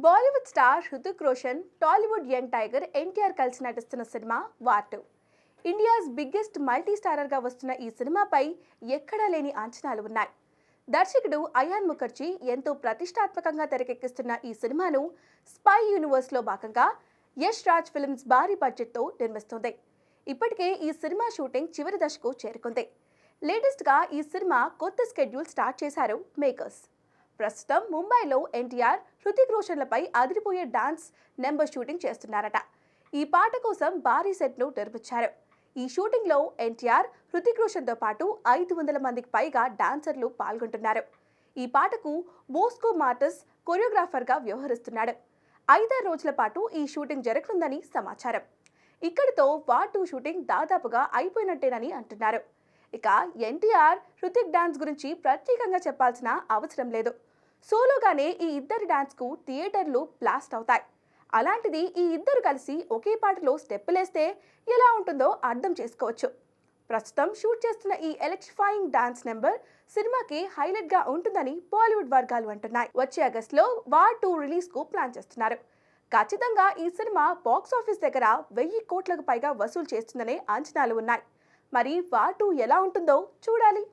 Bollywood star Hrithik Roshan, Tollywood young tiger NTR కలిసి నటిస్తున్న సినిమా వార్ 2. ఇండియాస్ బిగ్గెస్ట్ మల్టీ స్టారర్గా వస్తున్న ఈ సినిమాపై ఎక్కడా లేని అంచనాలు ఉన్నాయి. దర్శకుడు అయాన్ ముఖర్జీ ఎంతో ప్రతిష్టాత్మకంగా తెరకెక్కిస్తున్న ఈ సినిమాను స్పై యూనివర్స్లో భాగంగా యష్ రాజ్ ఫిల్మ్స్ భారీ బడ్జెట్తో నిర్మిస్తుంది. ఇప్పటికే ఈ సినిమా షూటింగ్ చివరి దశకు చేరుకుంది. లేటెస్ట్గా ఈ సినిమా కొత్త స్కెడ్యూల్ స్టార్ట్ చేశారు మేకర్స్. ప్రస్తుతం ముంబైలో ఎన్టీఆర్, హృతిక్ రోషన్లపై అదిరిపోయే డాన్స్ నెంబర్ షూటింగ్ చేస్తున్నారట. ఈ పాట కోసం భారీ సెట్ను నిర్మించారు. ఈ షూటింగ్లో ఎన్టీఆర్, హృతిక్ రోషన్తో పాటు 500 మందికి పైగా డాన్సర్లు పాల్గొంటున్నారు. ఈ పాటకు బోస్కో మార్టస్ కొరియోగ్రాఫర్గా వ్యవహరిస్తున్నాడు. 5 రోజుల పాటు ఈ షూటింగ్ జరగనుందని సమాచారం. ఇక్కడితో వార్ 2 షూటింగ్ దాదాపుగా అయిపోయినట్టేనని అంటున్నారు. ఇక ఎన్టీఆర్, హృతిక్ డాన్స్ గురించి ప్రత్యేకంగా చెప్పాల్సిన అవసరం లేదు. సోలోగానే ఈ ఇద్దరి డాన్స్కు థియేటర్లు బ్లాస్ట్ అవుతాయి. అలాంటిది ఈ ఇద్దరు కలిసి ఒకే పాటలో స్టెప్పులేస్తే ఎలా ఉంటుందో అర్థం చేసుకోవచ్చు. ప్రస్తుతం షూట్ చేస్తున్న ఈ ఎలక్ట్రిఫైయింగ్ డాన్స్ నెంబర్ సినిమాకి హైలైట్గా ఉంటుందని బాలీవుడ్ వర్గాలు అంటున్నాయి. వచ్చే ఆగస్టులో వార్ 2 రిలీజ్కు ప్లాన్ చేస్తున్నారు. ఖచ్చితంగా ఈ సినిమా బాక్స్ ఆఫీస్ దగ్గర 1000 కోట్లకు పైగా వసూలు చేస్తుందనే అంచనాలు ఉన్నాయి. మరి వార్ 2 ఎలా ఉంటుందో చూడాలి.